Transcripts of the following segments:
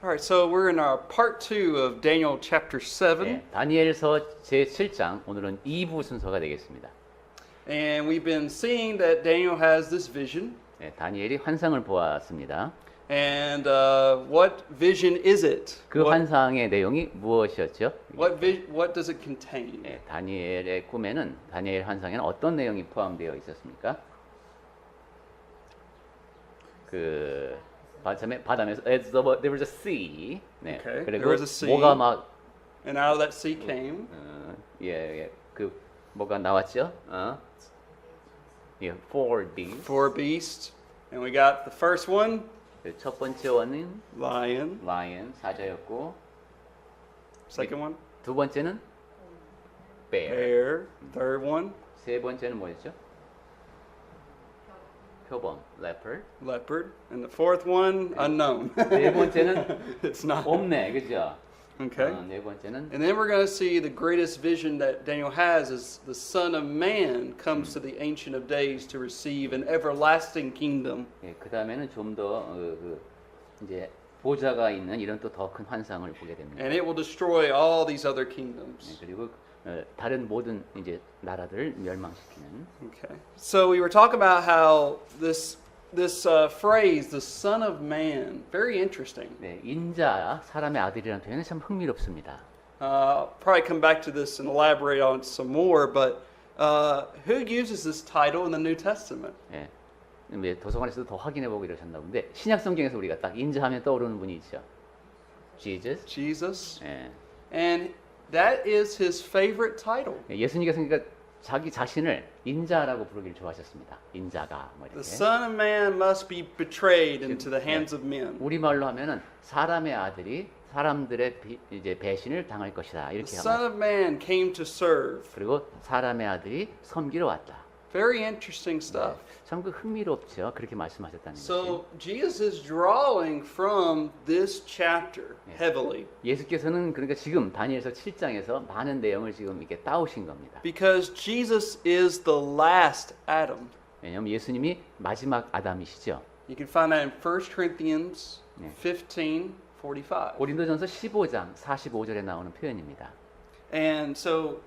All right, so we're in our part 2 of Daniel chapter 7. 네, 다니엘서 제7장 오늘은 2부 순서가 되겠습니다. And we've been seeing that Daniel has this vision. 네, 다니엘이 환상을 보았습니다. And what vision is it? 그 환상의 내용이 무엇이었죠? What does it contain? 네, 다니엘의 꿈에는 다니엘 환상에는 어떤 내용이 포함되어 있었습니까? 그 바다면서 there was a sea. 네. Okay, 그리고 there was a sea. 뭐가 막 And out of that sea came 그 뭐가 나왔죠? four beasts. 4 beasts. And we got the first one, 첫 번째 원은 lion. 사자였고, Second one, 두 번째는 bear. bear. Third one, 세 번째는 뭐였죠? 표범, leopard. And the fourth one, unknown. 네 번째는 It's not. 없네, 그죠? Okay. 네 번째는 And then we're going to see the greatest vision that Daniel has is the Son of Man comes to the Ancient of Days to receive an everlasting kingdom. 그 다음에는 좀 더 이제 보좌가 있는 이런 또 더 큰 환상을 보게 됩니다. And it will destroy all these other kingdoms. 그리고 다른 모든 이제 나라들을 멸망시키는. Okay. So we were talking about how this phrase, the Son of Man, very interesting. 네, 인자, 사람의 아들이라는 표현은 참 흥미롭습니다. Probably come back to this and elaborate on it some more, but who uses this title in the New Testament? 예, 도서관에서도 더 확인해보고 이러셨나 본데 신약 성경에서 우리가 딱 인자하면 떠오르는 분이 있죠. Jesus. Jesus. 예. And that is his favorite title. 예수님께서 그러니까 자기 자신을 인자라고 부르기를 좋아하셨습니다. 인자가 뭐 The 이렇게. Son of Man must be betrayed into the hands of men. 우리말로 하면은 사람의 아들이 사람들의 이제 배신을 당할 것이다. The 이렇게 Son of Man came to serve. 그리고 사람의 아들이 섬기러 왔다. Very interesting stuff. 참 그 흥미롭죠. 그렇게 말씀하셨다는 것이. So Jesus is drawing from this chapter heavily. 예수께서는 그러니까 지금 다니엘서 7장에서 많은 내용을 지금 이렇게 따오신 겁니다. Because Jesus is the last Adam. 왜냐하면 예수님이 마지막 아담이시죠. You can find that in 1 Corinthians 15:45. 고린도전서 15장 45절에 나오는 표현입니다. And so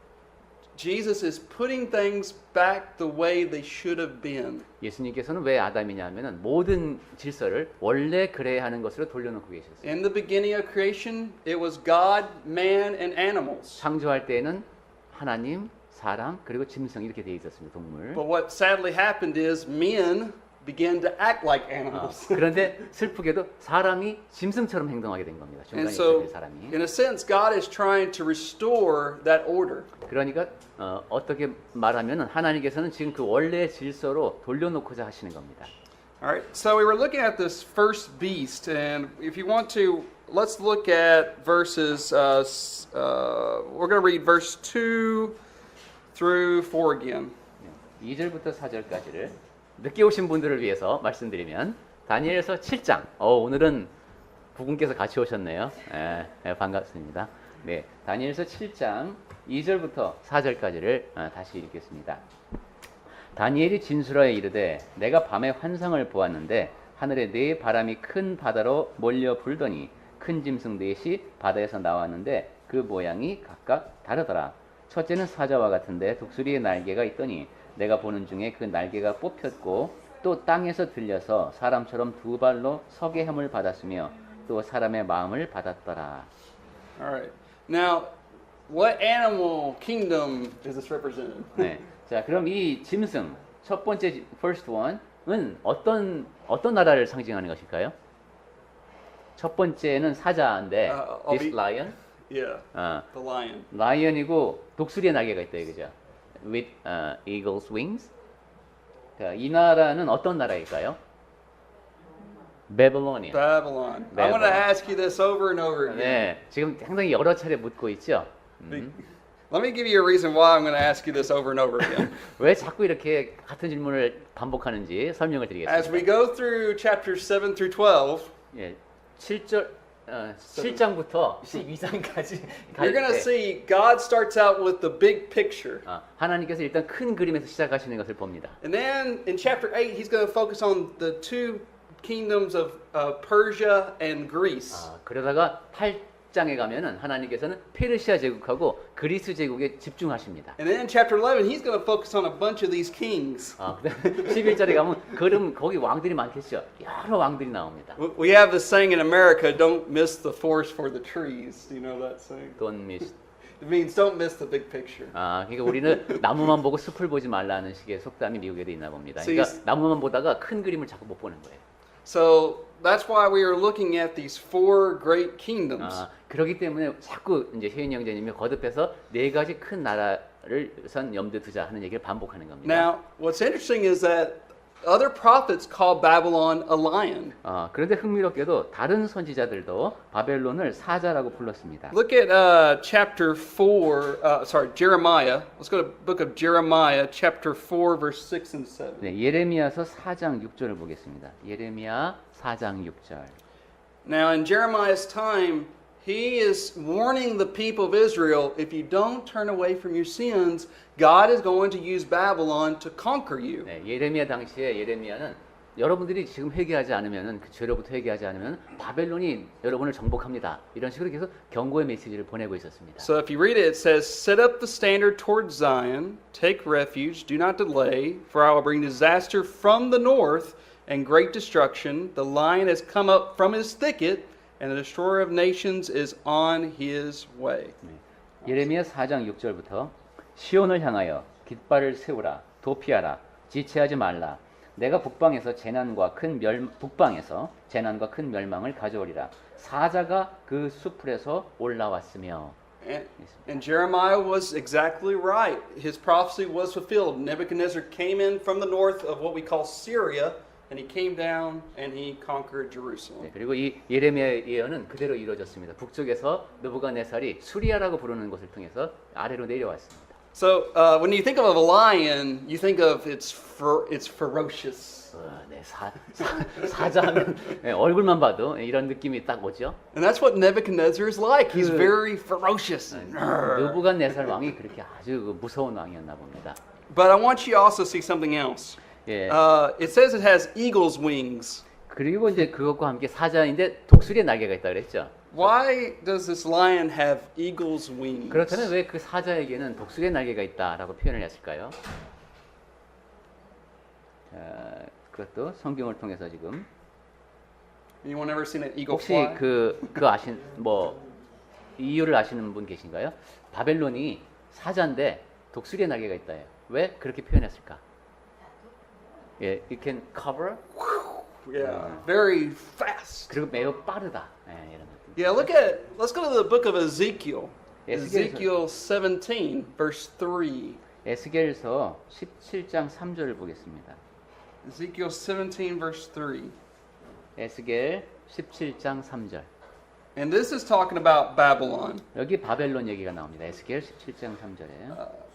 Jesus is putting things back the way they should have been. 예수님께서는 왜 아담이냐면은 모든 질서를 원래 그래야 하는 것으로 돌려놓고 계셨어요. In the beginning of creation, it was God, man, and animals. 창조할 때에는 하나님, 사람, 그리고 짐승 이렇게 되어 있었습니다. 동물. But what sadly happened is men began to act like animals. 그런데 슬프게도 사람이 짐승처럼 행동하게 된 겁니다. And 중간에 so, 있었던 사람이. in a sense, God is trying to restore that order. 그러니까 어떻게 말하면 하나님께서는 지금 그 원래 질서로 돌려놓고자 하시는 겁니다. All right, so we were looking at this first beast, and if you want to, let's look at verses, we're going to read verse 2 through 4 again. 2절부터 4절까지를 늦게 오신 분들을 위해서 말씀드리면 다니엘서 7장. 오늘은 부군께서 같이 오셨네요. 반갑습니다. 네, 다니엘서 7장 2절부터 4절까지를 다시 읽겠습니다. 다니엘이 진술하여 이르되 내가 밤에 환상을 보았는데 하늘에 네 바람이 큰 바다로 몰려 불더니 큰 짐승 넷이 바다에서 나왔는데 그 모양이 각각 다르더라. 첫째는 사자와 같은데 독수리의 날개가 있더니 내가 보는 중에 그 날개가 뽑혔고 또 땅에서 들려서 사람처럼 두 발로 서게 함을 받았으며 또 사람의 마음을 받았더라. All right. Now, what animal kingdom is this represented? 네. 자, 그럼 이 짐승 첫 번째 first one은 어떤 나라를 상징하는 것일까요? 첫 번째는 사자인데 this lion. Yeah. The lion. 라이언이고 독수리의 날개가 있다 이거죠. With eagle's wings. 자, 이 나라는 어떤 나라일까요? Babylonian. Babylon. I want to ask you this over and over again. 네, 지금 상당히 여러 차례 묻고 있죠. Let me give you a reason why I'm going to ask you this over and over again. 왜 자꾸 이렇게 같은 질문을 반복하는지 설명을 As we 드리겠습니다. go through chapters 7 through 12, 예, 7장부터 12장까지 you're going to see God starts out with the big picture. 하나님께서 일단 큰 그림에서 시작하시는 것을 봅니다. And then in chapter 8, he's going to focus on the two kingdoms of Persia and Greece. 그러다가 8장에 가면은 하나님께서는 페르시아 제국하고 그리스 제국에 집중하십니다. And then in chapter 11, he's going to focus on a bunch of these kings. 그다음에 11절에 가면 그럼 거기 왕들이 많겠죠. 여러 왕들이 나옵니다. We have this saying in America, don't miss the forest for the trees. Do you know that saying? Don't miss. It means don't miss the big picture. 그러니까 우리는 나무만 보고 숲을 보지 말라는 식의 속담이 미국에도 있나 봅니다. 그러니까 나무만 보다가 큰 그림을 자꾸 못 보는 거예요. So that's why we are looking at these four great kingdoms. 그렇기 때문에 자꾸 이제 효인 형제님이 거듭해서 네 가지 큰 나라를 선 염두에 두자 하는 얘기를 반복하는 겁니다. Now, what's interesting is that other prophets call Babylon a lion. 그런데 흥미롭게도 다른 선지자들도 바벨론을 사자라고 불렀습니다. Look at chapter 4, Jeremiah. Let's go to the book of Jeremiah, chapter 4, verse 6 and 7. 네, 예레미야서 4장 6절을 보겠습니다. 예레미야 4장 6절. Now, in Jeremiah's time, he is warning the people of Israel, if you don't turn away from your sins, God is going to use Babylon to conquer you. 네, 예레미야 당시에 예레미야는 여러분들이 지금 회개하지 않으면 그 죄로부터 회개하지 않으면 바벨론이 여러분을 정복합니다. 이런 식으로 계속 경고의 메시지를 보내고 있었습니다. So if you read it, it says, set up the standard towards Zion, take refuge, do not delay, for I will bring disaster from the north and great destruction. The lion has come up from his thicket, and the destroyer of nations is on his way. 네, 예레미야 4장 6절부터 시온을 향하여 깃발을 세우라, 도피하라, 지체하지 말라. 내가 북방에서 재난과 큰 멸망을 가져오리라. 사자가 그 수풀에서 올라왔으며. And Jeremiah was exactly right. His prophecy was fulfilled. Nebuchadnezzar came in from the north of what we call Syria, and he came down and he conquered Jerusalem. 네, 그리고 이 예레미야의 예언은 그대로 이루어졌습니다. 북쪽에서 느부갓네살이 수리아라고 부르는 곳을 통해서 아래로 내려왔습니다. So when you think of a lion, you think of it's ferocious. 네, 사자하면 네, 얼굴만 봐도 이런 느낌이 딱 오죠. And that's what Nebuchadnezzar is like. He's very ferocious. 느부갓네살 왕이 그렇게 아주 무서운 왕이었나 봅니다. But I want you to also see something else. 예. It says it has eagle's wings. 그리고 이제 그것과 함께 사자인데 독수리의 날개가 있다 그랬죠. Why does this lion have eagle's wings? 그렇다면 왜 그 사자에게는 독수리의 날개가 있다라고 표현을 했을까요? 그것도 성경을 통해서 지금 Anyone ever seen an eagle 혹시 fly? 그 아신 이유를 아시는 분 계신가요? 바벨론이 사자인데 독수리의 날개가 있다요. 왜 그렇게 표현했을까? 예, it can cover. Yeah, very fast. 그리고 매우 빠르다. 예, 이런 느낌. Yeah, let's go to the book of Ezekiel. Ezekiel 17, verse 3. 에스겔서 17장 3절을 보겠습니다. Ezekiel 17, verse 3. 에스겔 17장 3절. And this is talking about Babylon. 여기 바벨론 얘기가 나옵니다. 에스겔 17장 3절에.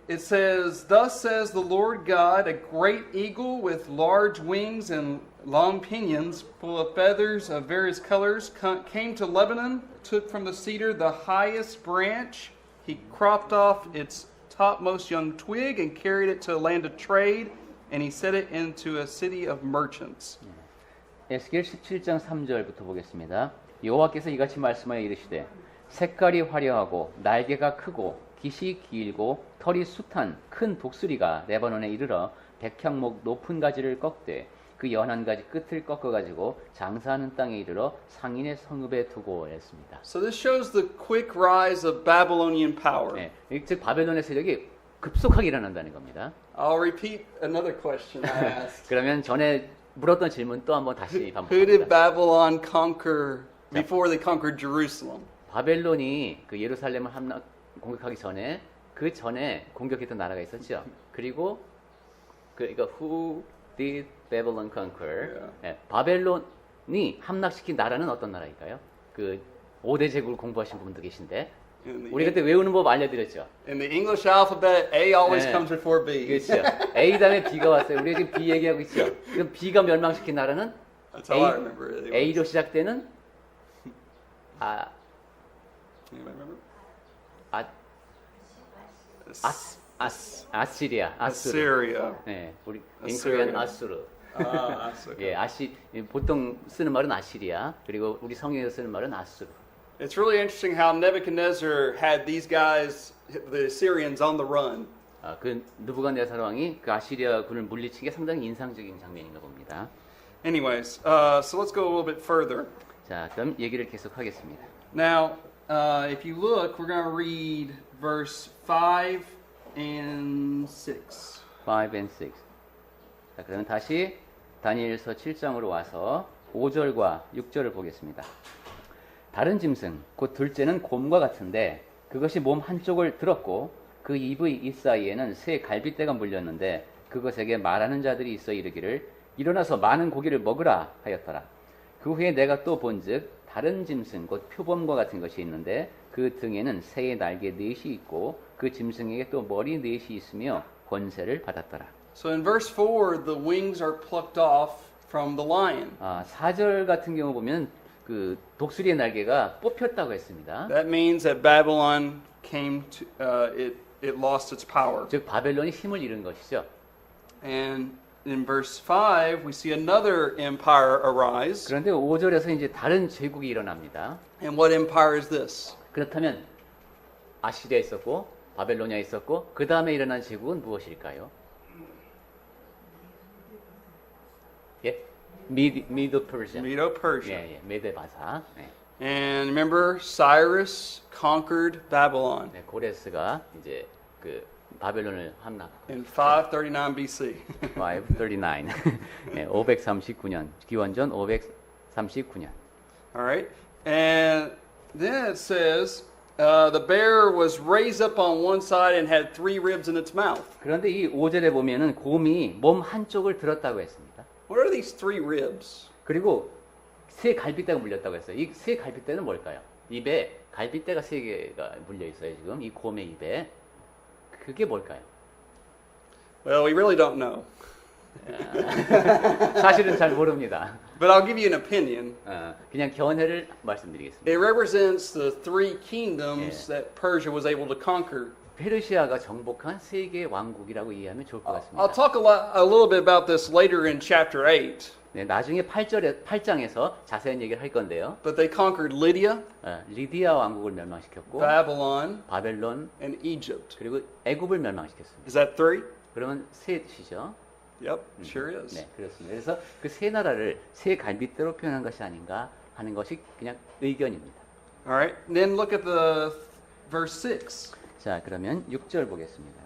It says, Thus says the Lord God, a great eagle with large wings and long pinions, full of feathers of various colors, came to Lebanon, took from the cedar the highest branch. He cropped off its topmost young twig and carried it to a land of trade, and he set it into a city of merchants. 에스겔 17장 3절부터 보겠습니다. 여호와께서 이같이 말씀하여 이르시되 색깔이 화려하고 날개가 크고 깃이 길고 털이 숱한 큰 독수리가 레바논에 이르러 백향목 높은 가지를 꺾되 그 연한 가지 끝을 꺾어가지고 장사하는 땅에 이르러 상인의 성읍에 두고 했습니다. So this shows the quick rise of Babylonian power. 네, 즉 바벨론의 세력이 급속하게 일어난다는 겁니다. I'll repeat another question I asked. 그러면 전에 물었던 질문 또 한번 다시 Who did 반복합니다. Babylon conquer before they conquered Jerusalem? 바벨론이 그 예루살렘을 공격하기 전에 그 전에 공격했던 나라가 있었죠. 그리고 그러니까 who did Babylon conquer? 예, 바벨론이 함락시킨 나라는 어떤 나라일까요? 그 5대 제국을 공부하신 분도 계신데 우리 그때 외우는 법 알려드렸죠. In the English alphabet, A always 네. comes before B. 그렇죠. A 다음에 B가 왔어요. 우리가 지금 B 얘기하고 있죠. 그럼 B가 멸망시킨 나라는 That's how I remember it. Anyway. A로 시작되는 Anybody remember? 아시리아, 아수르. Assyria. 네, 우리 Assyria. 인크리안 아수르. 예, 보통 쓰는 말은 아시리아, 그리고 우리 성경에서 쓰는 말은 아수르. It's really interesting how Nebuchadnezzar had these guys, the Assyrians, on the run. 그 느부갓네살 왕이 그 아시리아 군을 물리친 게 상당히 인상적인 장면인가 봅니다. Anyways, so let's go a little bit further. 자, 그럼 얘기를 계속하겠습니다. Now, if you look, we're going to read verse 5 and 6. 5 and 6. 자, 그러면 다시 다니엘서 7장으로 와서 5절과 6절을 보겠습니다. 다른 짐승, 곧 둘째는 곰과 같은데 그것이 몸 한쪽을 들었고 그 입의 입 사이에는 새 갈빗대가 물렸는데 그것에게 말하는 자들이 있어 이르기를 일어나서 많은 고기를 먹으라 하였더라. 그 후에 내가 또 본즉 다른 짐승, 곧 표범과 같은 것이 있는데 그 등에는 새의 날개 넷이 있고 그 짐승에게 또 머리 넷이 있으며 권세를 받았더라. So in verse 4, the wings are plucked off from the lion. 4절 같은 경우 보면 그 독수리의 날개가 뽑혔다고 했습니다. That means that Babylon came to, it lost its power. 즉 바벨론이 힘을 잃은 것이죠. And in verse 5, we see another empire arise. 그런데 5절에서 이제 다른 제국이 일어납니다. And what empire is this? 그렇다면 아시리아 있었고 바벨로니아 있었고 그 다음에 일어난 제국은 무엇일까요? 예, 미드 퍼시아. Medo-Persia. 예, 메데 바사. 네. And remember, Cyrus conquered Babylon 네, 고레스가 이제 그 바벨론을 함락하고 in 539 BC. 539. 네, 539년 기원전 539년. All right. And then it says, the bear was raised up on one side and had 3 ribs in its mouth. 그런데 이 5절에 보면은 곰이 몸 한쪽을 들었다고 했습니다. What are these 3 ribs? 그리고 새 갈빗대가 물렸다고 했어요. 이 새 갈빗대는 뭘까요? 입에 갈빗대가 3개가 물려 있어요. 지금 이 곰의 입에. 그게 뭘까요? Well, we really don't know. 사실은 잘 모릅니다. But I'll give you an opinion. 그냥 견해를 말씀드리겠습니다. It represents the 3 kingdoms that Persia was able to conquer. 페르시아가 정복한 3개의 왕국이라고 이해하면 좋을 것 I'll 같습니다. talk a little bit about this later in chapter 8. 네, 나중에 8장에서 자세한 얘기를 할 건데요. But they conquered Lydia, 리디아 왕국을 멸망시켰고 Babylon, 바벨론 and Egypt. 그리고 애굽을 멸망시켰습니다. Is that 3? 그러면 셋이죠. Yep, sure is. 네, 그렇습니다. 그래서 그 세 나라를 세 갈빗대로 표현한 것이 아닌가 하는 것이 그냥 의견입니다. All right. Then look at the verse 6. 자, 그러면 6절 보겠습니다.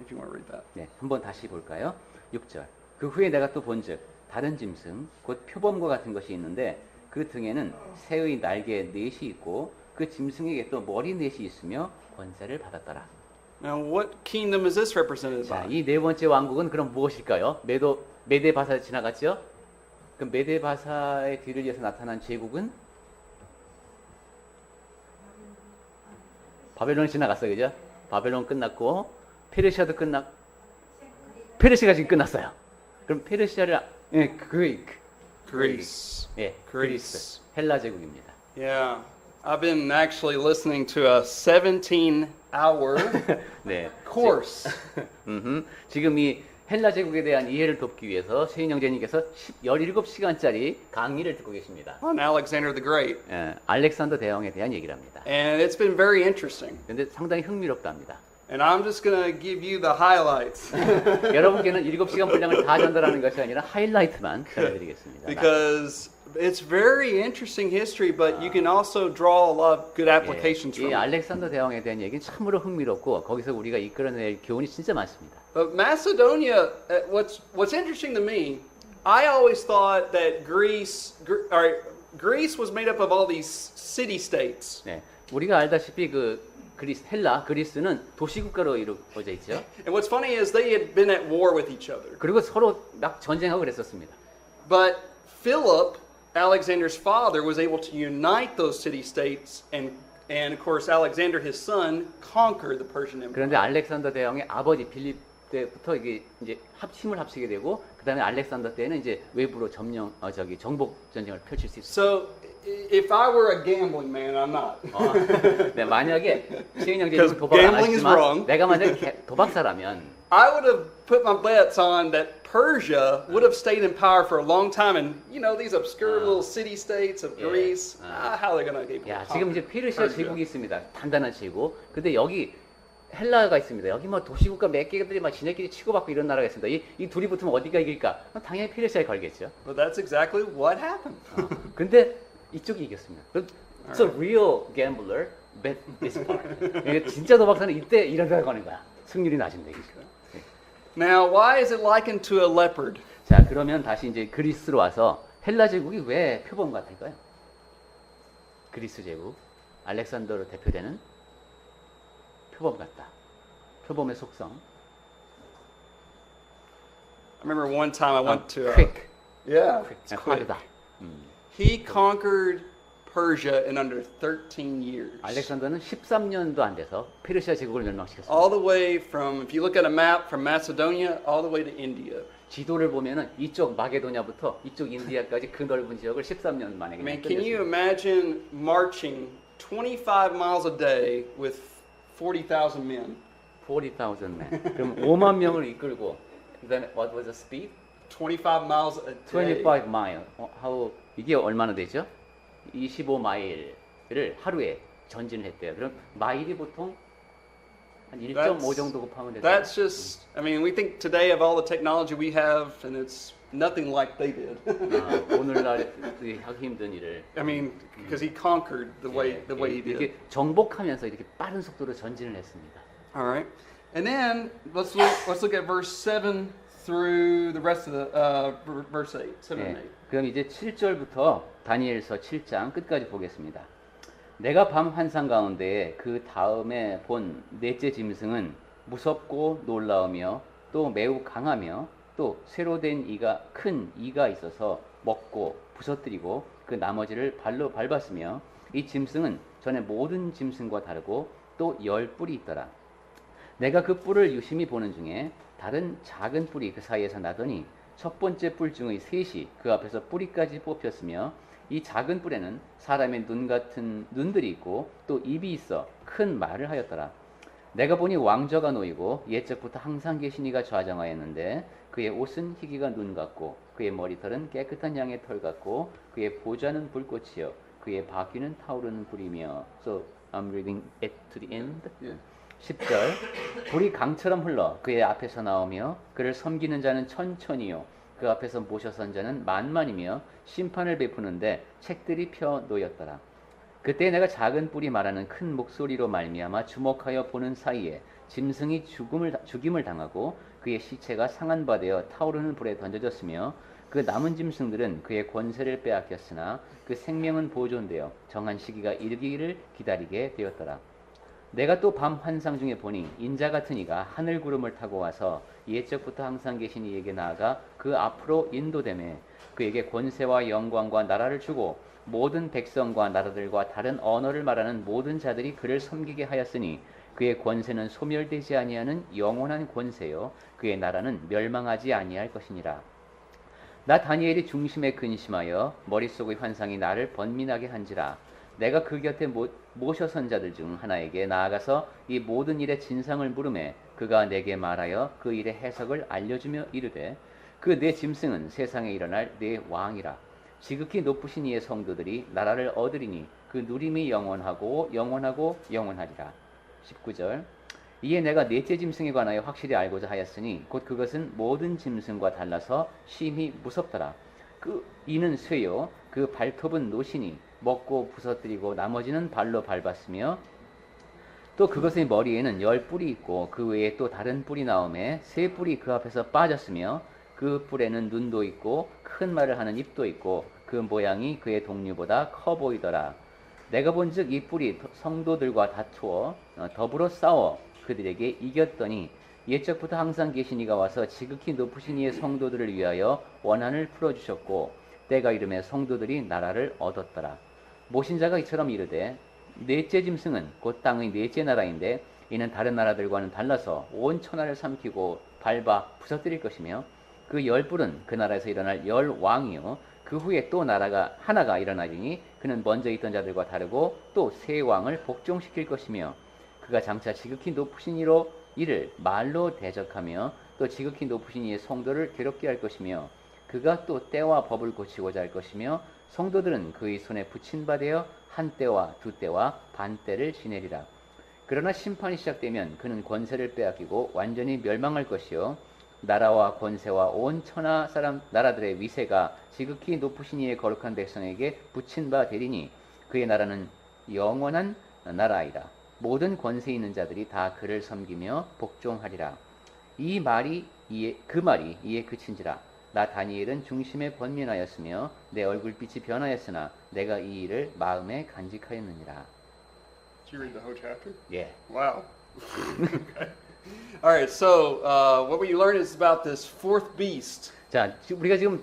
If you want to read that. 네, 한번 다시 볼까요? 6절. 그 후에 내가 또 본즉 다른 짐승 곧 표범과 같은 것이 있는데 그 등에는 새의 날개 넷이 있고 그 짐승에게 또 머리 넷이 있으며 권세를 받았더라. Now, what kingdom is this represented 자, by? 이 네 번째 왕국은 그럼 무엇일까요? 메데 바사 지나갔죠? 그럼 메데 바사의 뒤를 이어서 나타난 제국은 바벨론이 지나갔어요, 그죠? 바벨론 끝났고 페르시아도 페르시아가 지금 끝났어요. 그럼 페르시아를 Greece. 예, 그리스 헬라 제국입니다. Yeah. I've been actually listening to a 17-hour 네. course. 지금 이 헬라 제국에 대한 이해를 돕기 위해서 최인 형제님께서 17시간짜리 강의를 듣고 계십니다. On Alexander the Great. 예, 알렉산더 대왕에 대한 얘기를 합니다. And it's been very interesting. 그런데 상당히 흥미롭답니다. And I'm just going to give you the highlights. 여러분께는 7시간 분량을 다 전달하는 것이 아니라 하이라이트만 전해드리겠습니다. Because it's very interesting history, but you can also draw a lot of good applications 이 from it. 알렉산더 대왕에 대한 얘기는 참으로 흥미롭고 거기서 우리가 이끌어낼 교훈이 진짜 많습니다. But Macedonia, what's interesting to me, I always thought that Greece was made up of all these city states. 네, 우리가 알다시피 그리스는 도시국가로 이루어져 있죠. And what's funny is they had been at war with each other. 그리고 서로 막 전쟁하고 그랬었습니다. But Philip, Alexander's father, was able to unite those city states, and of course Alexander, his son, conquered the Persian Empire. 그런데 알렉산더 대왕의 아버지 빌립 때부터 이게 이제 힘을 합치게 되고 그다음에 알렉산더 때는 이제 외부로 정복 전쟁을 펼칠 수 있어요. So, if I were a gambling man, I'm not. 네, 만약에 최인 형제는 Because 도박을 안 gambling is 하지만 wrong. 내가 만약에 도박사라면 I would have put my bets on that Persia would have stayed in power for a long time, and you know these obscure little city-states of Yeah. Greece. How are they going to be able 야, to 지금 이제 conquer 페르시아 Persia? 제국이 있습니다. 단단한 제국. 근데 여기 헬라가 있습니다. 여기 뭐 도시국가 몇 개들이 막 지네끼리 치고받고 이런 나라가 있습니다. 이 둘이 붙으면 어디가 이길까? 당연히 페르시아에 걸겠죠. But that's exactly what happened. 근데 이쪽이 이겼습니다. So real gambler bet this part. 이게 진짜 도박사는 이때 이런 데가 거는 거야. 승률이 낮은 얘기죠. Now, why is it likened to a leopard? 자, 그러면 다시 이제 그리스로 와서 헬라 제국이 왜 표범 같을까요? 그리스 제국, 알렉산더로 대표되는 표범 같다. 표범의 속성. I remember one time I went to. quick. Yeah, it's quick. 빠르다. He conquered Persia in under 13 years. 알렉산더는 13년도 안 돼서 페르시아 제국을 멸망시켰습니다. All the way from, if you look at a map, from Macedonia all the way to India. 지도를 보면은 이쪽 마게도냐부터 이쪽 인디아까지 그 넓은 지역을 13년 만에 I 그냥 mean, can you 끝냈습니다. imagine marching 25 miles a day with 40,000 men? 40,000 men. 그럼 5만 명을 이끌고 그다음에 what was the speed? 25 miles a day. 25 mile. 이게 얼마나 되죠? 25마일을 하루에 전진을 했대요. 그럼 마일이 보통 한 1.5 정도 곱하면 되죠. That's just, I mean, we think today of all the technology we have, and it's nothing like they did. 오늘날 하기 힘든 일을 I mean, because he conquered the way he did. 이렇게 정복하면서 이렇게 빠른 속도로 전진을 했습니다. All right, and then let's look at verse 7 through the rest of the verse 8, 7 and 8. 그럼 이제 7절부터 다니엘서 7장 끝까지 보겠습니다. 내가 밤 환상 가운데 그 다음에 본 넷째 짐승은 무섭고 놀라우며 또 매우 강하며 또 새로 된 큰 이가 있어서 먹고 부서뜨리고 그 나머지를 발로 밟았으며 이 짐승은 전에 모든 짐승과 다르고 또 10뿔이 있더라. 내가 그 뿔을 유심히 보는 중에 다른 작은 뿔이 그 사이에서 나더니 첫 번째 뿔 중의 셋이 그 앞에서 뿌리까지 뽑혔으며 이 작은 뿔에는 사람의 눈 같은 눈들이 있고 또 입이 있어 큰 말을 하였더라. 내가 보니 왕좌가 놓이고 옛적부터 항상 계신 이가 좌정하였는데 그의 옷은 희기가 눈 같고 그의 머리털은 깨끗한 양의 털 같고 그의 보좌는 불꽃이요 그의 바퀴는 타오르는 불이며. So I'm reading it to the end. Yeah. 10절 불이 강처럼 흘러 그의 앞에서 나오며 그를 섬기는 자는 천천히요 그 앞에서 모셔선 자는 만만이며 심판을 베푸는데 책들이 펴 놓였더라. 그때 내가 작은 뿔이 말하는 큰 목소리로 말미암아 주목하여 보는 사이에 짐승이 죽임을 당하고 그의 시체가 상한 바 되어 타오르는 불에 던져졌으며 그 남은 짐승들은 그의 권세를 빼앗겼으나 그 생명은 보존되어 정한 시기가 이르기를 기다리게 되었더라. 내가 또 밤 환상 중에 보니 인자 같은 이가 하늘 구름을 타고 와서 옛적부터 항상 계신 이에게 나아가 그 앞으로 인도되매 그에게 권세와 영광과 나라를 주고 모든 백성과 나라들과 다른 언어를 말하는 모든 자들이 그를 섬기게 하였으니 그의 권세는 소멸되지 아니하는 영원한 권세요 그의 나라는 멸망하지 아니할 것이니라. 나 다니엘이 중심에 근심하여 머릿속의 환상이 나를 번민하게 한지라. 내가 그 곁에 모셔선 자들 중 하나에게 나아가서 이 모든 일의 진상을 물으매 그가 내게 말하여 그 일의 해석을 알려주며 이르되 그 내 짐승은 세상에 일어날 내 왕이라. 지극히 높으신 이의 성도들이 나라를 얻으리니 그 누림이 영원하고 영원하리라. 19절 이에 내가 넷째 짐승에 관하여 확실히 알고자 하였으니 곧 그것은 모든 짐승과 달라서 심히 무섭더라. 그 이는 쇠요 그 발톱은 노시니 먹고 부서뜨리고 나머지는 발로 밟았으며 또 그것의 머리에는 10뿔이 있고 그 외에 또 다른 뿔이 나오매 3뿔이 그 앞에서 빠졌으며 그 뿔에는 눈도 있고 큰 말을 하는 입도 있고 그 모양이 그의 동류보다 커 보이더라. 내가 본즉 이 뿔이 성도들과 다투어 더불어 싸워 그들에게 이겼더니 옛적부터 항상 계신 이가 와서 지극히 높으신 이의 성도들을 위하여 원한을 풀어주셨고 때가 이름에 성도들이 나라를 얻었더라. 모신 자가 이처럼 이르되 넷째 짐승은 곧 땅의 넷째 나라인데 이는 다른 나라들과는 달라서 온 천하를 삼키고 밟아 부서뜨릴 것이며 그 10뿔은 그 나라에서 일어날 10왕이요 그 후에 또 나라가 하나가 일어나리니 그는 먼저 있던 자들과 다르고 또 새 왕을 복종시킬 것이며 그가 장차 지극히 높으신 이로 이를 말로 대적하며 또 지극히 높으신 이의 성도를 괴롭게 할 것이며 그가 또 때와 법을 고치고자 할 것이며 성도들은 그의 손에 붙인 바 되어 한 때와 두 때와 반 때를 지내리라. 그러나 심판이 시작되면 그는 권세를 빼앗기고 완전히 멸망할 것이요 나라와 권세와 온 천하 사람 나라들의 위세가 지극히 높으신 이의 거룩한 백성에게 붙인 바 되리니 그의 나라는 영원한 나라이라. 모든 권세 있는 자들이 다 그를 섬기며 복종하리라. 그 말이 이에 그친지라. 나 다니엘은 중심에 번민하였으며 내 얼굴빛이 변하였으나 내가 이 일을 마음에 간직하였느니라. Did you read the whole chapter? 예. Wow. Okay. All right, so what we learned is about this fourth beast. 자, 우리가 지금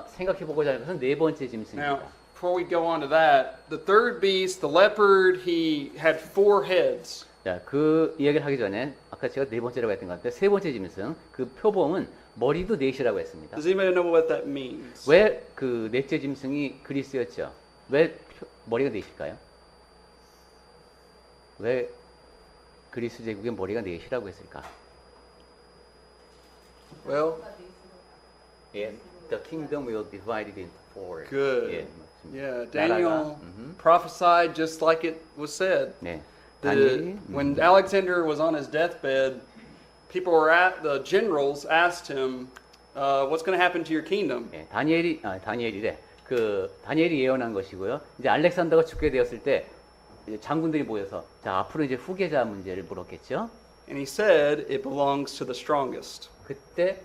생각해 보고자 하는 것은 네 번째 Now, 짐승입니다. before we go on to that, the third beast, the leopard, he had four heads. 자, 그 이야기를 하기 전에 아까 제가 네 번째라고 했던 것 같은데 세 번째 짐승, 그 표범은 머리도 넷이라고 했습니다. Does anybody know what that means? 왜 그 넷째 짐승이 그리스였죠? 왜 머리가 넷일까요? 왜 그리스 제국의 머리가 넷이라고 했을까? Well, 예, the kingdom will be divided into four. good. 예, 맞습니다. Yeah, 나라가, Daniel prophesied just like it was said. 네, That 다니엘이 when Alexander was on his deathbed, people were the generals asked him, "What's going to happen to your kingdom?" 예, 다니엘이래. 그 다니엘이 예언한 것이고요. 이제 알렉산더가 죽게 되었을 때 이제 장군들이 모여서 자 앞으로 이제 후계자 문제를 물었겠죠. And he said, "It belongs to the strongest." 그때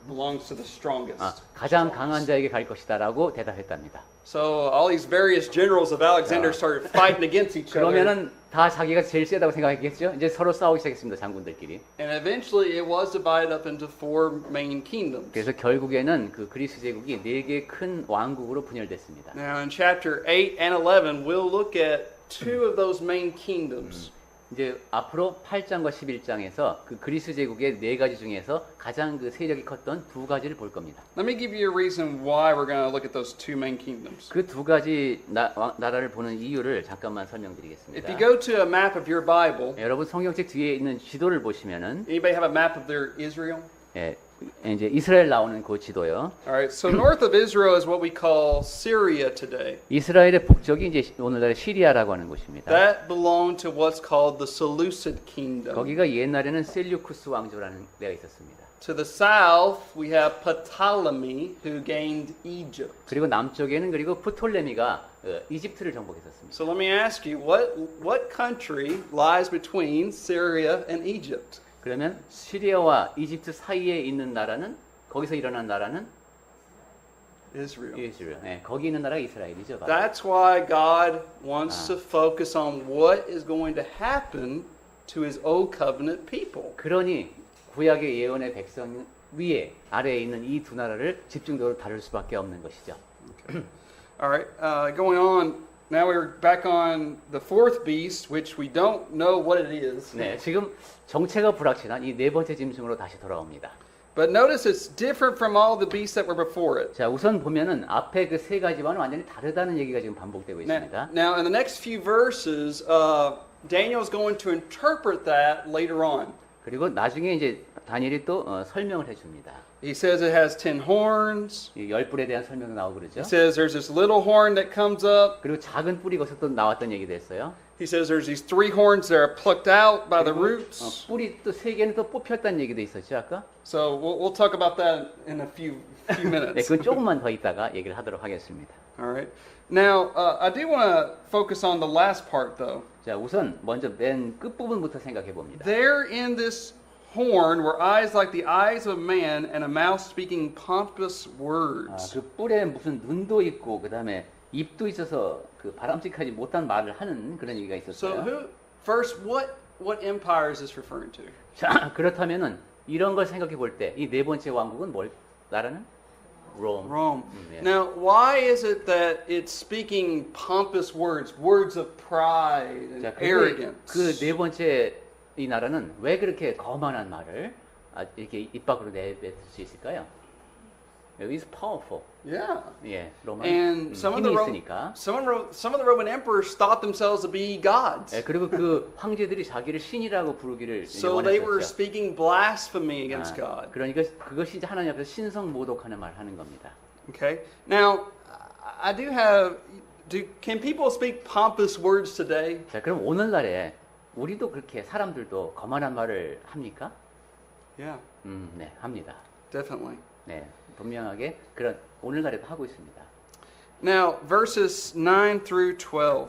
Belongs to the strongest. 가장 강한 자에게 갈 것이다라고 대답했답니다. So all these various generals of Alexander started fighting against each other. 그러면은 다 자기가 제일 세다고 생각했겠죠. 이제 서로 싸우기 시작했습니다. 장군들끼리. And eventually it was divided up into four main kingdoms. 그래서 결국에는 그 그리스 제국이 네 개 큰 왕국으로 분열됐습니다. Now in chapter 8 and 11, we'll look at two of those main kingdoms. 이제 앞으로 8장과 11장에서 그 그리스 제국의 네 가지 중에서 가장 그 세력이 컸던 두 가지를 볼 겁니다. Let me give you a reason why we're going to look at those two main kingdoms. 그 두 가지 나라를 보는 이유를 잠깐만 If 설명드리겠습니다. you go to a map of your Bible, 여러분 성경책 뒤에 있는 지도를 보시면은 anybody have a map of their Israel? 예, 이제 이스라엘 나오는 그 지도요. All right, so north of Israel is what we call Syria today. 이스라엘의 북쪽이 이제 오늘날의 시리아라고 하는 곳입니다. That belonged to what's called the Seleucid kingdom. 거기가 옛날에는 셀류쿠스 왕조라는 데가 있었습니다. To the south, we have Ptolemy, who gained Egypt. 그리고 남쪽에는 그리고 프톨레미가 이집트를 정복했었습니다. So let me ask you, what country lies between Syria and Egypt? 그러면 시리아와 이집트 사이에 있는 나라는 거기서 일어난 나라는 Israel. 이스라엘. 예, 거기 있는 나라가 이스라엘이죠. 바로. That's why God wants to focus on what is going to happen to his old covenant people. 그러니 구약의 예언의 백성 위에 아래에 있는 이 두 나라를 집중적으로 다룰 수밖에 없는 것이죠. All right, going on. Now we're back on the fourth beast, which we don't know what it is. 네, 지금 정체가 불확실한 이 네 번째 짐승으로 다시 돌아옵니다. But notice it's different from all the beasts that were before it. 자, 우선 보면은 앞에 그 세 가지와는 완전히 다르다는 얘기가 지금 반복되고 있습니다. Now in the next few verses, Daniel's going to interpret that later on. 그리고 나중에 이제 다니엘이 또 설명을 해줍니다. He says it has 10 horns. 이 열 뿔에 대한 설명도 나오고 그러죠. He says there's this little horn that comes up. 그리고 작은 뿔이 거기서 또 나왔던 얘기도 했어요. He says there's these 3 horns that are plucked out by the 그리고, roots. 뿔이 또 세 개는 또 뽑혔다는 얘기도 있었죠 아까. So we'll talk about that in a few 네, minutes. 그건 조금만 더 있다가 얘기를 하도록 하겠습니다. All right. Now I do want to focus on the last part though. 자, 우선 먼저 맨 끝부분부터 생각해 봅니다. There in this horn were eyes like the eyes of a man and a mouth speaking pompous words. 그 뿔에 무슨 눈도 있고 그다음에 입도 있어서 그 바람직하지 못한 말을 하는 그런 얘기가 So 있었어요. first, what empire is this referring to? 자, 그렇다면은 이런 걸 생각해 볼 때 이 네 번째 왕국은 뭘 나라는 롬. Rome. yeah. Now, why is it that it's speaking pompous words, words of pride and 자, arrogance? 그 네 번째 이 나라는 왜 그렇게 거만한 말을 이렇게 입 밖으로 내뱉을 수 있을까요? It's powerful. Yeah. 예, 로마 And some of 힘이 the 있으니까. some of the Roman emperors thought themselves to be gods. 예, 그리고 그 황제들이 자기를 신이라고 부르기를 이제 So they were 원했었죠. speaking blasphemy against 아, God. 그러니까 그것이 이제 하나님 앞에서 신성 모독하는 말 하는 겁니다. Okay. Now, I do have. Can people speak pompous words today? 자, 그럼 오늘날에 우리도 그렇게 사람들도 거만한 말을 합니까? Yeah, 네, 합니다. definitely. 네, 분명하게 그런 오늘날에도 하고 있습니다. Now, verses 9 through 12.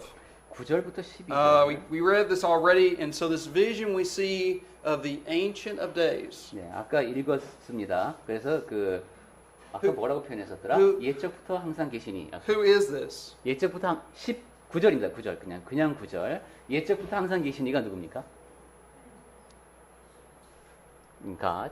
9절부터 12절. We read this already, and so this vision we see of the Ancient of Days. 네, 아까 읽었습니다. 그래서 그 아까 뭐라고 표현했었더라? who- 예적부터 항상 계시니. Who is this? 예적부터 19절입니다. 9절 그냥 9절. 예적부터 항상 계시니가 누굽니까? God.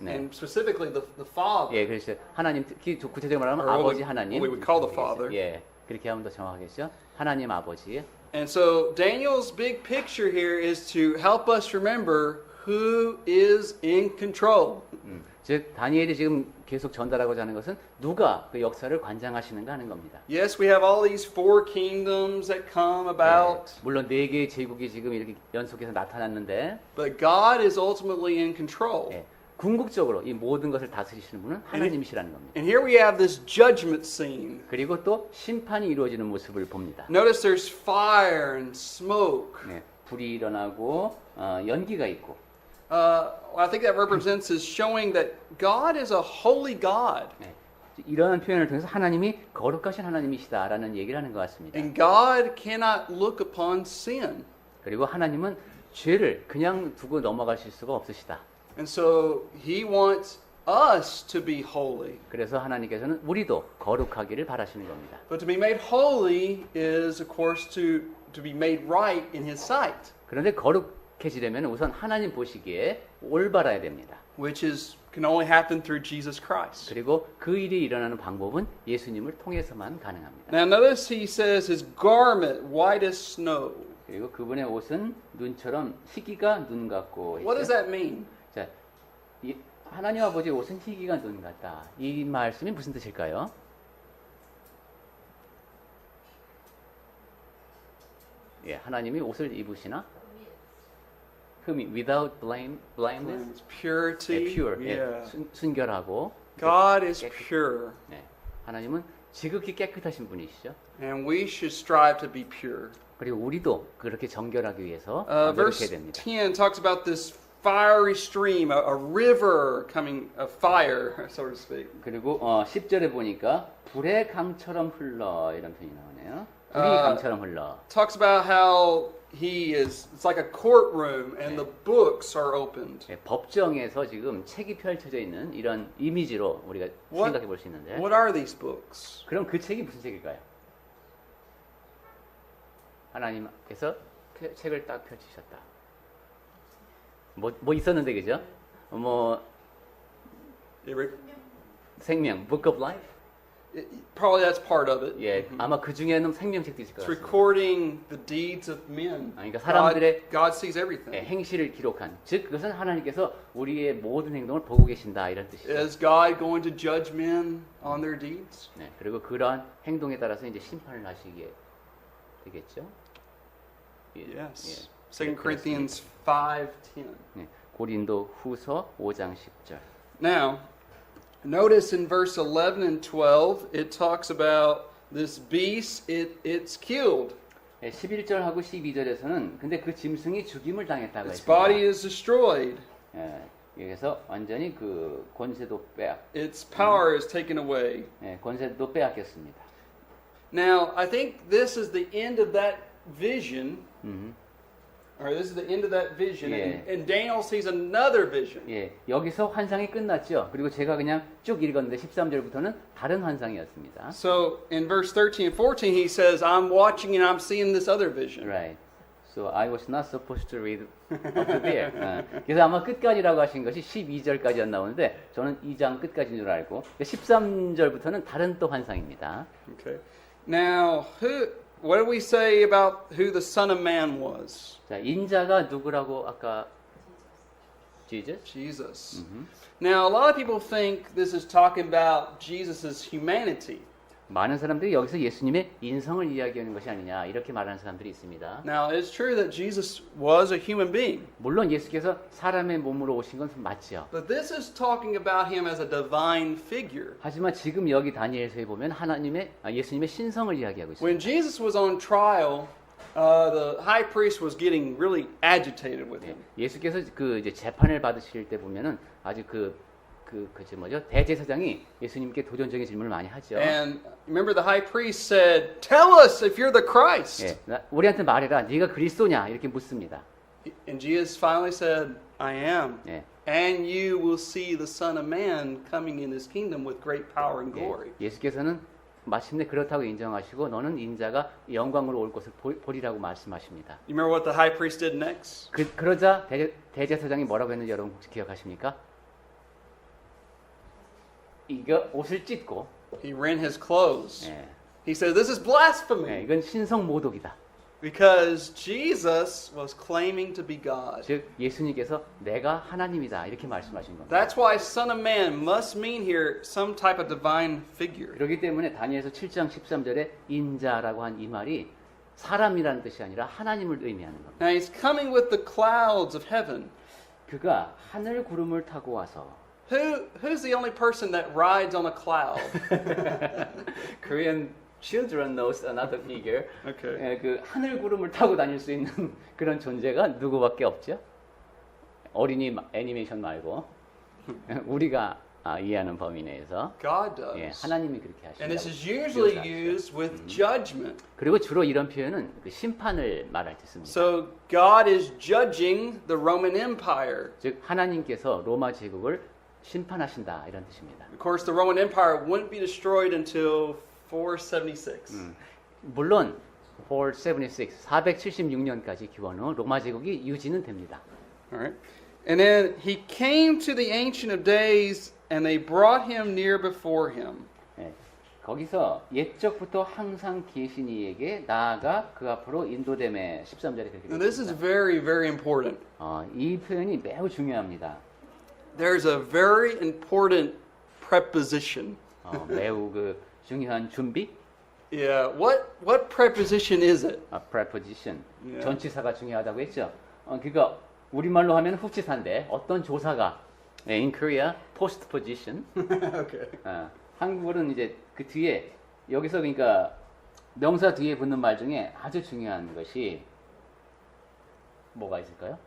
네. And specifically the Father. 예, 그렇죠. 하나님 특히 구체적으로 말하면 Or 아버지 what 하나님. we would call the Father. 예, 그렇게 하면 더 정확하겠죠. 하나님 아버지. And so Daniel's big picture here is to help us remember who is in control. 즉 다니엘이 지금 계속 전달하고자 하는 것은 누가 그 역사를 관장하시는가 하는 겁니다. Yes, we have all these four kingdoms that come about, 물론 네 개의 제국이 지금 이렇게 연속해서 나타났는데 but God is ultimately in control. 예, 궁극적으로 이 모든 것을 다스리시는 분은 하나님이시라는 겁니다. And here we have this judgment scene. 그리고 또 심판이 이루어지는 모습을 봅니다. Notice there's fire and smoke. 네, 불이 일어나고 연기가 있고 I think that represents is showing that God is a holy God. 네, 이러한 표현을 통해서 하나님이 거룩하신 하나님이시다라는 얘기를 하는 것 같습니다. And God cannot look upon sin. 그리고 하나님은 죄를 그냥 두고 넘어가실 수가 없으시다. And so He wants us to be holy. 그래서 하나님께서는 우리도 거룩하기를 바라시는 겁니다. But to be made holy is, of course, to be made right in His sight, 그런데 거룩해지려면 우선 하나님 보시기에 올바라야 됩니다. which can only happen through Jesus Christ. 그리고 그 일이 일어나는 방법은 예수님을 통해서만 가능합니다. Now notice He says His garment white as snow. 그리고 그분의 옷은 눈처럼 희기가 눈 같고 What does 했죠. that mean? 자, 이 하나님 아버지의 옷은 희기가 눈 같다. 이 말씀이 무슨 뜻일까요? 예, 하나님이 옷을 입으시나? 흠이 without blameless, It's purity. 예, pure, Yeah. 예, 순결하고. God is pure, 네, 하나님은 지극히 깨끗하신 분이시죠. and we should strive to be pure. 그리고 우리도 그렇게 정결하기 위해서 노력해야 Verse 됩니다. 10 talks about this fiery stream, a river coming of fire, so to speak. 그리고 10절에 보니까 불의 강처럼 흘러 이런 표현이 나오네요. 불이 아. 강처럼 흘러. Talks about how it's like a courtroom and the books are opened. 예, 법정에서 지금 책이 펼쳐져 있는 이런 이미지로 우리가 What- 생각해 볼 수 있는데 What are these books? 그럼 그 책이 무슨 책일까요? 하나님께서 책을 딱 펼치셨다. 뭐 있었는데 그죠? 뭐 생명, Book of Life? Probably that's part of it. 예, 아마 그 중에는 생명책도 있을 것 It's 같습니다. recording the deeds of men. 그러니까 사람들의 God sees everything. 예, 행실을 기록한 즉 그것은 하나님께서 우리의 모든 행동을 보고 계신다 이런 뜻이죠. Is God going to judge men on their deeds? 네, 그리고 그러한 행동에 따라서 이제 심판을 하시게 되겠죠. 예, Yes. 예, 2 Corinthians 5:10. 네, 고린도 후서 5장 10절. Now, notice in verse 11 and 12, it talks about this beast, it's killed. 11절하고 12절에서는 근데 그 짐승이 죽임을 당했다고 Its body 했습니다. is destroyed. 예, 여기서 완전히 그 권세도 Its power is taken away. 권세도 빼앗겼습니다. Now, I think this is the end of that vision. Or this is the end of that vision. Yeah. And Daniel sees another vision. 예, 여기서 환상이 끝났죠. 그리고 제가 그냥 쭉 읽었는데 13절부터는 다른 환상이었습니다. So in verse 13 and 14, he says, I'm watching and I'm seeing this other vision. Right. So I was not supposed to read up to there. 그래서 아마 끝까지라고 하신 것이 12절까지 나오는데 저는 2장 끝까지인 줄 알고 13절부터는 다른 또 환상입니다. Okay. Now, what did we say about who the Son of Man was? 자, 인자가 누구라고 아까 Jesus. Jesus. Now, a lot of people think this is talking about Jesus' humanity. 많은 사람들이 여기서 예수님의 인성을 이야기하는 것이 아니냐 이렇게 말하는 사람들이 있습니다. Now, it's true that Jesus was a human being. 물론 예수께서 사람의 몸으로 오신 건 맞지요. But this is talking about him as a divine figure. 하지만 지금 여기 다니엘서에 보면 예수님의 신성을 이야기하고 있습니다. When Jesus was on trial, the high priest was getting really agitated with him. 예수께서 그 이제 재판을 받으실 때 보면은 아주 대제사장이 예수님께 도전적인 질문을 많이 하죠. And remember the high priest said, "Tell us if you're the Christ." 우리한테 말해라. 네가 그리스도냐? 이렇게 묻습니다. And Jesus finally said, "I am." 예. And you will see the Son of Man coming in his kingdom with great power and glory. 예수께서는 마침내 그렇다고 인정하시고 너는 인자가 영광으로 올 것을 보리라고 말씀하십니다. You remember what the high priest did next? 그러자 대제사장이 뭐라고 했는지 여러분 혹시 기억하십니까? 이거 옷을 찢고 He rent his clothes. 예, He said, "This is blasphemy." 예, 이건 신성 모독이다. Because Jesus was claiming to be God. 즉 예수님께서 내가 하나님이다 이렇게 말씀하신 겁니다. That's why Son of Man must mean here some type of divine figure. 그렇기 때문에 다니엘서 7장 13절에 인자라고 한 이 말이 사람이라는 뜻이 아니라 하나님을 의미하는 겁니다. Now he's coming with the clouds of heaven. 그가 하늘 구름을 타고 와서 Who's the only person that rides on a cloud? Korean children knows another figure. Okay. 예, 그 하늘 구름을 타고 다닐 수 있는 그런 존재가 누구밖에 없죠? 어린이 애니메이션 말고 우리가 이해하는 범위 내에서 God does. 예, 하나님이 그렇게 And this is 하신다고 usually 묘사하죠. used with judgment. 그리고 주로 이런 표현은 그 심판을 말할 때 씁니다. So God is judging the Roman Empire. 즉 하나님께서 로마 제국을 심판하신다 이런 뜻입니다. Of course, the Roman Empire wouldn't be destroyed until 476. 물론 476년까지 기원 후 로마 제국이 유지는 됩니다. All right. And then he came to the Ancient of Days, and they brought him near before him. 예, 거기서 옛적부터 항상 계신 이에게 나아가 그 앞으로 인도됨에 13절에 그렇게 Now, this is 되어 있습니다. very, very important. 이 표현이 매우 중요합니다. There's a very important preposition. 매우 그 중요한 준비, Yeah. What preposition is it? preposition, Yeah. 전치사가 중요하다고 했죠. 그거 우리말로 하면 후치사인데 어떤 조사가 in Korea postposition, Okay. 한국어는 이제 그 뒤에 여기서 그러니까 명사 뒤에 붙는 말 중에 아주 중요한 것이 뭐가 있을까요?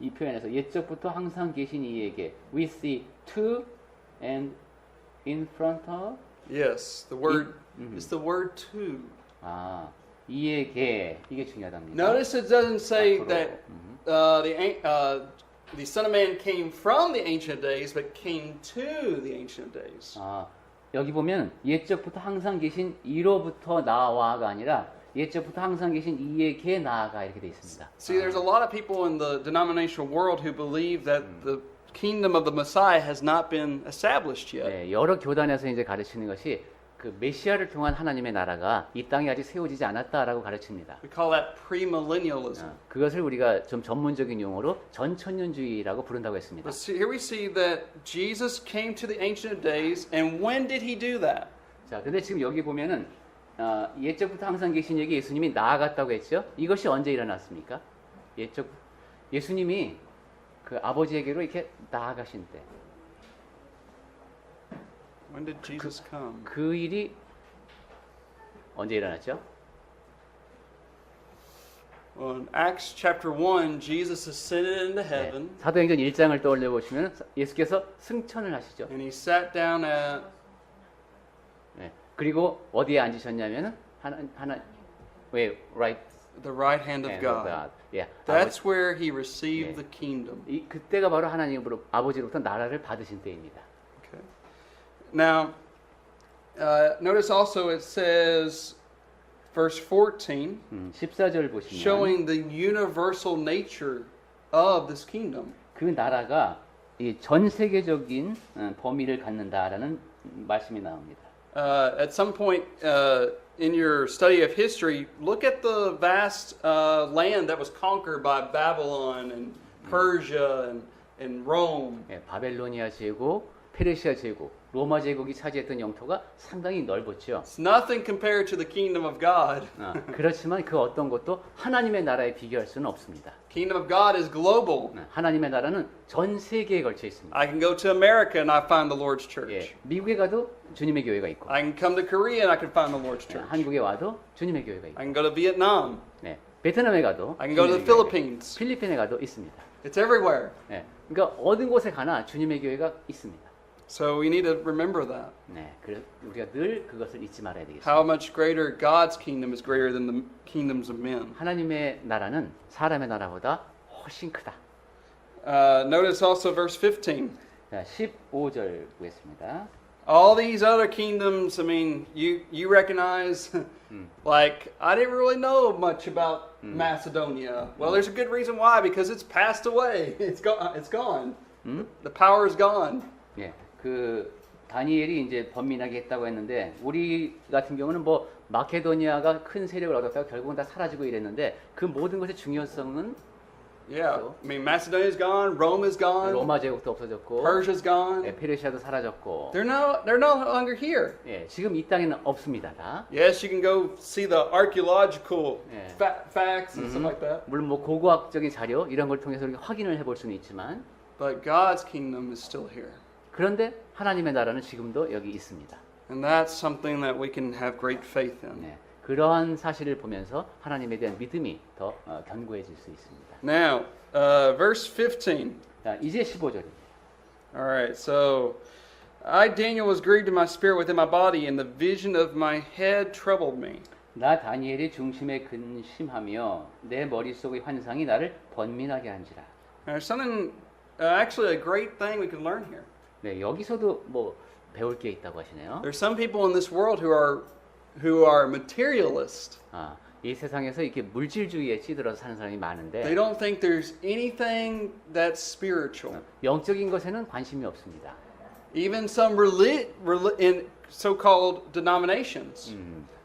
이 표현에서 옛적부터 항상 계신 이에게 we see to and in front of Yes. The word is the word to. 이에게 이게 중요하답니다. Notice it doesn't say 앞으로. that the Son of Man came from the Ancient of Days, but came to the Ancient of Days. 여기 보면 옛적부터 항상 계신 이로부터 나와가 아니라 옛적부터 항상 계신 이에게 나아가 이렇게 돼 있습니다. See, there's a lot of people in the denominational world who believe that the kingdom of the Messiah has not been established yet. 네, 여러 교단에서 이제 가르치는 것이 그 메시아를 통한 하나님의 나라가 이 땅에 아직 세워지지 않았다라고 가르칩니다. We call that premillennialism. 그것을 우리가 좀 전문적인 용어로 전천년주의라고 부른다고 했습니다. But see, here we see that Jesus came to the Ancient of Days, and when did he do that? 자, 근데 지금 여기 보면은 옛적부터 항상 계신 얘기 예수님이 나아갔다고 했죠. 이것이 언제 일어났습니까? 예수님이 그 아버지에게로 이렇게 나아가신 때. When did Jesus come? 그 일이 언제 일어났죠? Well, in Acts chapter 1, Jesus ascended into heaven, 사도행전 1장을 떠올려 보시면 예수께서 승천을 하시죠. and he sat down at 네. 그리고 어디에 앉으셨냐면은 왜 right the right hand of hand God. of God. 예. That's where he received Yeah. the kingdom. 그때가 바로 하나님으로 아버지로부터 나라를 받으신 때입니다. Okay. Now, notice also it says, verse 14, 14절 보시면 showing the universal nature of this kingdom. 그 나라가 이 전 세계적인 범위를 갖는다라는 말씀이 나옵니다. At some point in your study of history, look at the vast land that was conquered by Babylon and Persia and Rome. 예, 바벨로니아 제국, 페르시아 제국, 로마 제국이 차지했던 영토가 상당히 넓었죠. It's nothing compared to the kingdom of God. 그렇지만 그 어떤 것도 하나님의 나라에 비교할 수는 없습니다. Kingdom of God is global. 하나님의 나라는 전 세계에 걸쳐 있습니다. I can go to America and I find the Lord's church. 예, 미국에 가도 주님의 교회가 있고, I can come to Korea and I can find the Lord's 예, church. 한국에 와도 주님의 교회가 있고, I can go to Vietnam. 네, 베트남에 가도, I can go to the 주님의 교회가 있고, Philippines. 필리핀에 가도 있습니다. It's everywhere. 예, 그러니까 어느 곳에 가나 주님의 교회가 있습니다. So we need to remember that. 네, 그래서 우리가 늘 그것을 잊지 말아야 되겠습니다. How much greater God's kingdom is greater than the kingdoms of men. 하나님의 나라는 사람의 나라보다 훨씬 크다. Notice also verse 15. 자, 15절 보겠습니다. All these other kingdoms, I mean, you recognize, like, I didn't really know much about Macedonia. Well, there's a good reason why, because it's passed away. It's gone. The power is gone. 예, 그 다니엘이 이제 번민하게 했다고 했는데 우리 같은 경우는 뭐 마케도니아가 큰 세력을 얻었다가 결국은 다 사라지고 이랬는데 그 모든 것의 중요성은 Yeah, I mean, Macedonia is gone, Rome is gone, 로마 제국도 없어졌고, Persia's gone. 예, 페르시아도 사라졌고, They're no longer here. 예, 지금 이 땅에는 없습니다. 다. Yes, you can go see the archaeological Yeah. facts and stuff like that. 물론 뭐 고고학적인 자료 이런 걸 통해서 우리가 확인을 해볼 수는 있지만, But God's kingdom is still here. 그런데 하나님의 나라는 지금도 여기 있습니다. And that's something that we can have great faith in. 네, 그러한 사실을 보면서 하나님에 대한 믿음이 더 견고해질 수 있습니다. Now, verse 15. 자, 이제 15절입니다. All right, so I, Daniel, was grieved in my spirit within my body, and the vision of my head troubled me. 나 다니엘이 중심에 근심하며 내 머릿속의 환상이 나를 번민하게 한지라. There's something, actually a great thing we can learn here. 네, 여기서도 뭐 배울 게 있다고 하시네요. There's some people in this world who are materialist. 이 세상에서 이렇게 물질주의에 찌들어서 사는 사람이 They 많은데 don't think there's anything that's spiritual. 영적인 것에는 관심이 없습니다. Even some in so-called denominations.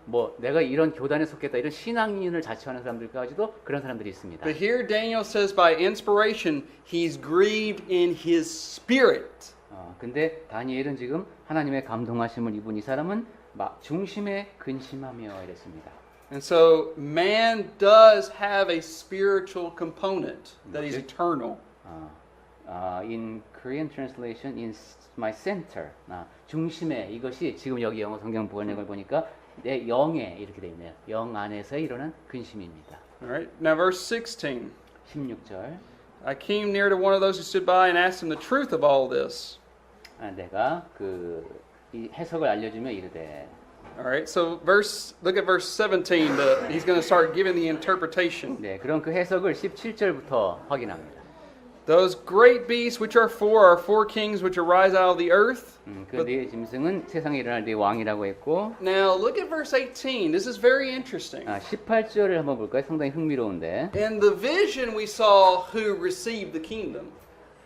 뭐 내가 이런 교단에 속했다 이런 신앙인을 자처하는 사람들까지도 그런 사람들이 있습니다. But here Daniel says by inspiration, he's grieved in his spirit. 근데 다니엘은 지금 하나님의 감동하심을 입은 이 사람은 중심에 근심하며 이랬습니다. And so man does have a spiritual component that is eternal. In Korean translation, in my center, 중심에 이것이 지금 여기 영어 성경 번역을 보니까 내 영에 이렇게 돼 있네요. 영 안에서 일어난 근심입니다. All right. Now verse 16. 16절. I came near to one of those who stood by and asked him the truth of all this. 내가 이 해석을 알려주며 이르되. All right. So look at verse 17. He's going to start giving the interpretation. 네, 그럼 그 해석을 17절부터 확인합니다. Those great beasts which are four kings which arise out of the earth. 그 네 짐승은 세상에 일어날 네 왕이라고 했고. Now look at verse 18. This is very interesting. 18절을 한번 볼까요? 상당히 흥미로운데. In the vision we saw who received the kingdom.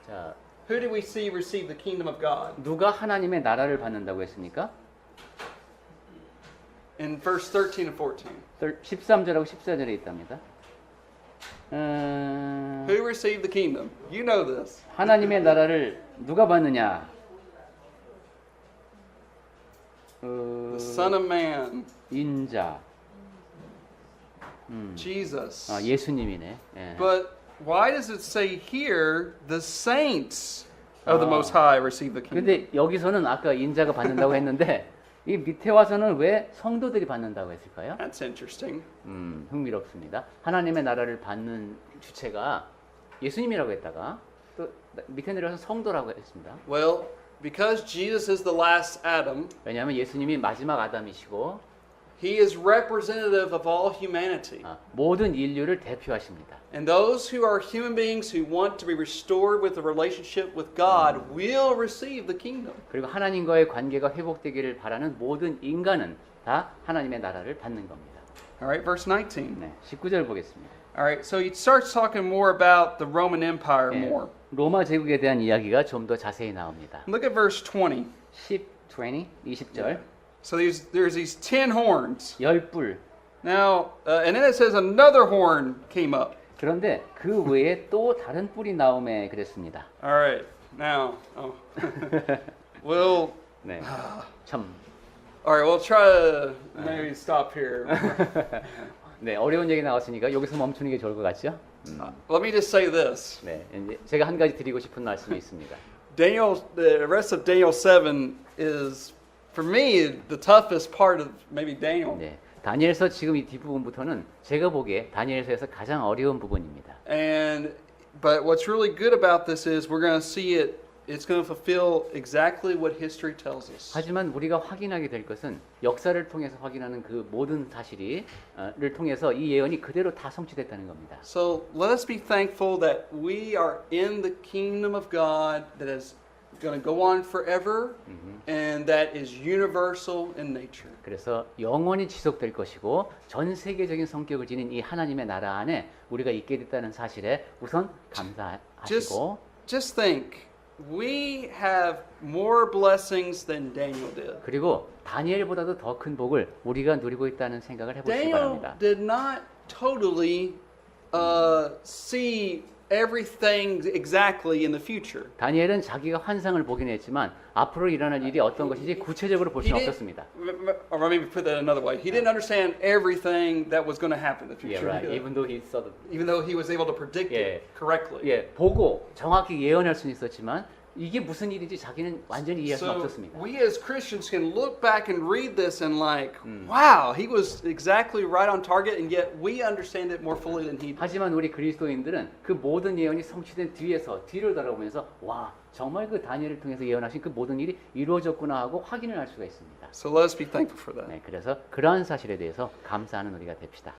자, Who did we see receive the kingdom of God? 누가 하나님의 나라를 받는다고 했습니까? In verse 13 and 14. 13절하고 14절에 있답니다. Who received the kingdom? You know this. 하나님의 나라를 누가 받느냐? The Son of Man, 인자. Jesus. 예수님이네. 예. But why does it say here the saints of the Most High receive the kingdom? 근데 여기서는 아까 인자가 받는다고 했는데 이 밑에 와서는 왜 성도들이 받는다고 했을까요? That's interesting. 흥미롭습니다. 하나님의 나라를 받는 주체가 예수님이라고 했다가 또 밑에 내려서 성도라고 했습니다. Well, because Jesus is the last Adam, 왜냐하면 예수님이 마지막 아담이시고 he is representative of all humanity. 모든 인류를 대표하십니다. And those who are human beings who want to be restored with a relationship with God will receive the kingdom. 그리고 하나님과의 관계가 회복되기를 바라는 모든 인간은 다 하나님의 나라를 받는 겁니다. All right, verse 19. 네, 19절 보겠습니다. All right, so he starts talking more about the Roman Empire 예, more. 로마 제국에 대한 이야기가 좀 더 자세히 나옵니다. Look at verse 20. 20절. So there's these 10 horns. 10뿔. Now, and then it says another horn came up. 그런데 그 외에 또 다른 뿔이 나옴에 그랬습니다. All right, now, we'll. 네, 참, All right, we'll try to maybe stop here. 네, 어려운 얘기 나왔으니까 여기서 멈추는 게 좋을 것 같죠? Let me just say this. 네, 이제 제가 한 가지 드리고 싶은 말씀이 있습니다. Daniel, the rest of Daniel 7 is, for me, the toughest part of maybe Daniel. 네, 다니엘서 지금 이 뒷부분부터는 제가 보기에 다니엘서에서 가장 어려운 부분입니다. But what's really good about this is we're going to see it. It's going to fulfill exactly what history tells us. 하지만 우리가 확인하게 될 것은 역사를 통해서 확인하는 그 모든 사실을 통해서 이 예언이 그대로 다 성취됐다는 겁니다. So let us be thankful that we are in the kingdom of God that is going to go on forever and that is universal in nature. 그래서 영원히 지속될 것이고 전 세계적인 성격을 지닌 이 하나님의 나라 안에 우리가 있게 됐다는 사실에 우선 감사하시고 Just think. We have more blessings than Daniel did. 그리고 다니엘보다도 더 큰 복을 우리가 누리고 있다는 생각을 해보시기 Daniel 바랍니다. did not totally see everything exactly in the future. 다니엘은 자기가 환상을 보긴 했지만 앞으로 일어날 일이 어떤 것인지 구체적으로 볼 수는 없었습니다. Or maybe put that another way. He didn't understand everything that was going to happen in the Yeah, future. right. Even though he saw the Even though he was able to predict Yeah. it correctly. 예, 보고 정확히 예언할 수는 있었지만 이게 무슨 일인지 자기는 완전히 이해할 수는 So 없었습니다. we as Christians can look back and read this and like, wow, he was exactly right on target, and yet we understand it more fully than he did. 하지만 우리 그리스도인들은 그 모든 예언이 성취된 뒤를 돌아보면서 와, 정말 그 다니엘을 통해서 예언하신 그 모든 일이 이루어졌구나 하고 확인을 할 수가 있습니다. So let us be thankful for that. 네, 그래서 그러한 사실에 대해서 감사하는 우리가 됩시다.